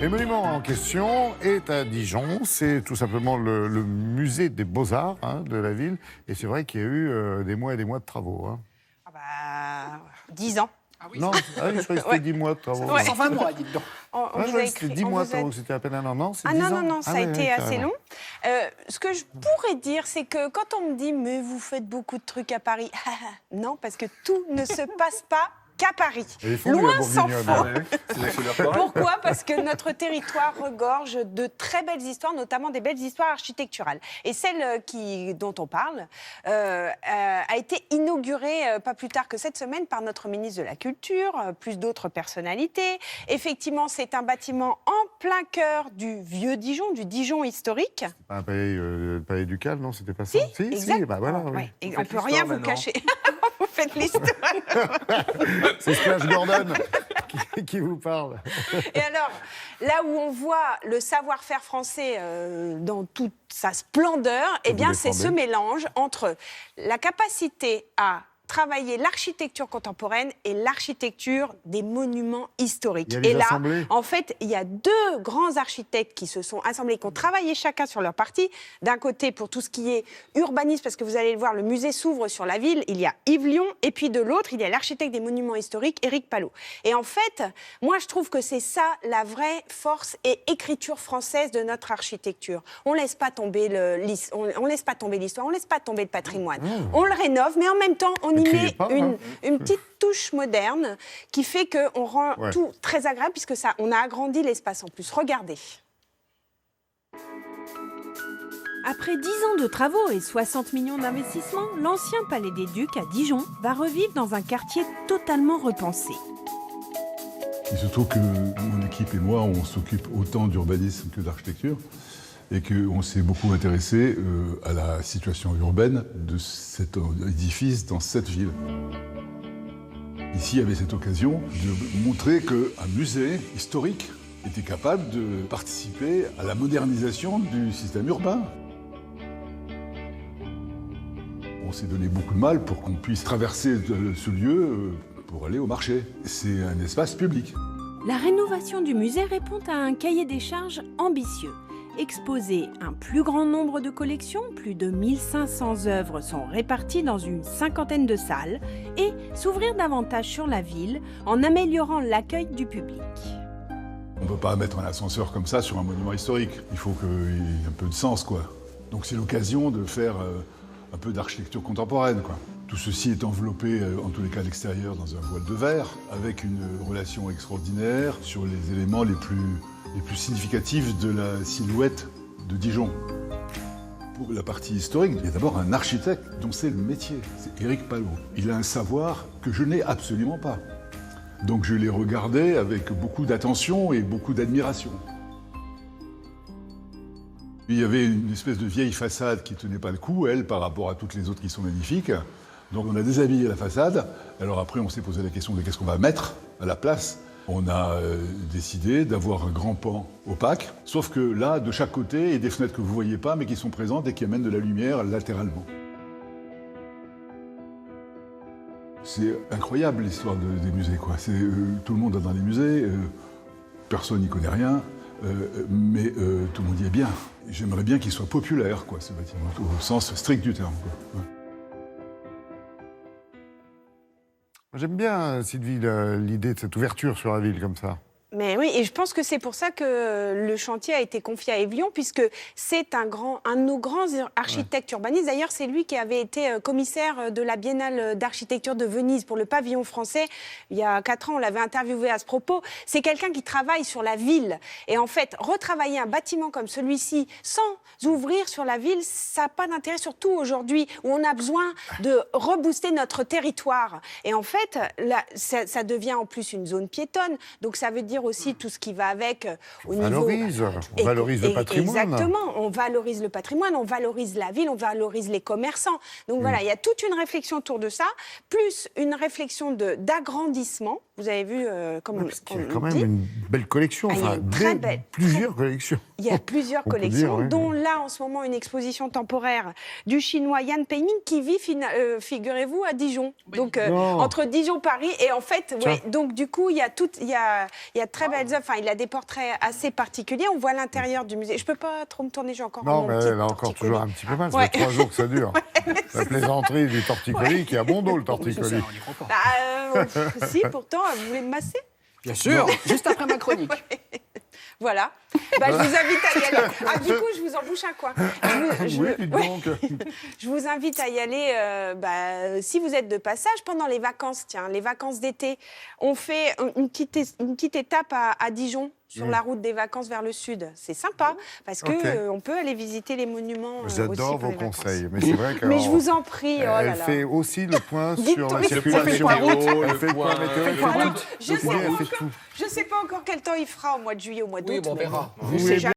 Le monument en question est à Dijon. C'est tout simplement le musée des Beaux-Arts de la ville. Et c'est vrai qu'il y a eu des mois et des mois de travaux. Ah bah, 10 ans. Ah oui, non, je croyais que c'était 10 mois de travaux. Ça fait 120 mois, dites donc. Je croyais que c'était 10 mois de travaux, c'était à peine un an. Non, c'est 10 ans. Non, ça a été assez long. Ce que je pourrais dire, c'est que quand on me dit « mais vous faites beaucoup de trucs à Paris », non, parce que tout ne se passe pas qu'à Paris. Loin s'en faut. Pourquoi ? Parce que notre territoire regorge de très belles histoires, notamment des belles histoires architecturales. Et celle dont on parle a été inaugurée pas plus tard que cette semaine par notre ministre de la Culture, plus d'autres personnalités. Effectivement, c'est un bâtiment en plein cœur du vieux Dijon, du Dijon historique. Un palais ducal, non ? C'était pas ça ? Si, exact. Bah voilà, oui. Et on ne peut rien vous cacher. Vous faites l'histoire. C'est Splash Gordon qui vous parle. Et alors, là où on voit le savoir-faire français dans toute sa splendeur, eh bien, c'est ce mélange entre la capacité à travailler l'architecture contemporaine et l'architecture des monuments historiques. Et là, en fait, il y a deux grands architectes qui se sont assemblés, qui ont travaillé chacun sur leur partie. D'un côté, pour tout ce qui est urbanisme, parce que vous allez le voir, le musée s'ouvre sur la ville, il y a Yves Lion, et puis de l'autre, il y a l'architecte des monuments historiques, Éric Palot. Et en fait, moi, je trouve que c'est ça la vraie force et écriture française de notre architecture. On laisse pas tomber on laisse pas tomber l'histoire, on laisse pas tomber le patrimoine. On le rénove, mais en même temps, on y met une petite touche moderne qui fait qu'on rend tout très agréable, puisque on a agrandi l'espace en plus. Regardez. Après 10 ans de travaux et 60 millions d'investissements, l'ancien Palais des Ducs à Dijon va revivre dans un quartier totalement repensé. Il se trouve que mon équipe et moi, on s'occupe autant d'urbanisme que d'architecture et qu'on s'est beaucoup intéressé à la situation urbaine de cet édifice dans cette ville. Ici, il y avait cette occasion de montrer qu'un musée historique était capable de participer à la modernisation du système urbain. On s'est donné beaucoup de mal pour qu'on puisse traverser ce lieu pour aller au marché. C'est un espace public. La rénovation du musée répond à un cahier des charges ambitieux. Exposer un plus grand nombre de collections, plus de 1500 œuvres sont réparties dans une cinquantaine de salles, et s'ouvrir davantage sur la ville en améliorant l'accueil du public. On ne peut pas mettre un ascenseur comme ça sur un monument historique. Il faut qu'il y ait un peu de sens, quoi. Donc c'est l'occasion de faire un peu d'architecture contemporaine, quoi. Tout ceci est enveloppé, en tous les cas à l'extérieur, dans un voile de verre, avec une relation extraordinaire sur les éléments les plus significatifs de la silhouette de Dijon. Pour la partie historique, il y a d'abord un architecte dont c'est le métier, c'est Éric Palot. Il a un savoir que je n'ai absolument pas. Donc je l'ai regardé avec beaucoup d'attention et beaucoup d'admiration. Il y avait une espèce de vieille façade qui tenait pas le coup, elle, par rapport à toutes les autres qui sont magnifiques. Donc on a déshabillé la façade. Alors après, on s'est posé la question de qu'est-ce qu'on va mettre à la place. On a décidé d'avoir un grand pan opaque, sauf que là, de chaque côté, il y a des fenêtres que vous ne voyez pas, mais qui sont présentes et qui amènent de la lumière latéralement. C'est incroyable l'histoire des musées, quoi. Tout le monde va dans les musées, personne n'y connaît rien, mais tout le monde y est bien. J'aimerais bien qu'il soit populaire, quoi, ce bâtiment, au sens strict du terme, quoi. Ouais. J'aime bien, Sylvie, l'idée de cette ouverture sur la ville comme ça. Mais oui, et je pense que c'est pour ça que le chantier a été confié à Yves Lion, puisque c'est un de nos grands architectes urbanistes. D'ailleurs, c'est lui qui avait été commissaire de la Biennale d'architecture de Venise pour le pavillon français. Il y a 4 ans, on l'avait interviewé à ce propos. C'est quelqu'un qui travaille sur la ville. Et en fait, retravailler un bâtiment comme celui-ci sans ouvrir sur la ville, ça n'a pas d'intérêt, surtout aujourd'hui où on a besoin de rebooster notre territoire. Et en fait, là, ça devient en plus une zone piétonne. Donc ça veut dire aussi tout ce qui va avec au niveau... On valorise le patrimoine. Exactement, on valorise le patrimoine, on valorise la ville, on valorise les commerçants. Donc voilà, il y a toute une réflexion autour de ça, plus une réflexion d'agrandissement. Vous avez vu comment il y a quand même une belle collection, plusieurs collections. Il y a plusieurs collections, dont là en ce moment une exposition temporaire du chinois Yan Peiming qui vit, figurez-vous, à Dijon. Donc entre Dijon, Paris et en fait, donc du coup il y a très belles œuvres. Enfin, il a des portraits assez particuliers. On voit l'intérieur du musée. Je peux pas trop me tourner, j'ai encore Non, mon mais petit elle a encore torticolis. toujours un petit peu mal. Ça fait 3 jours que ça dure. La plaisanterie du torticolis qui a bon dos, le torticolis. Si, pourtant, vous voulez me masser? Bien sûr, juste après ma chronique. Voilà. Je vous invite à y aller. Ah, du coup, je vous embouche un coin. Oui, dites donc. Je vous invite à y aller si vous êtes de passage pendant les vacances. Tiens, les vacances d'été. On fait une petite étape à Dijon, sur la route des vacances vers le sud. C'est sympa, parce que on peut aller visiter les monuments. J'adore vos conseils. Mais c'est vrai que. Mais je vous en prie. Oh là Elle là. fait aussi le point Dites sur donc, la c'est le circulation. point météo, Elle fait le point météo. Elle fait Alors, tout. je Elle fait sais tout. Je ne sais pas encore quel temps il fera au mois de juillet, au mois d'août. Oui, bon, on verra. Vous C'est voulez jamais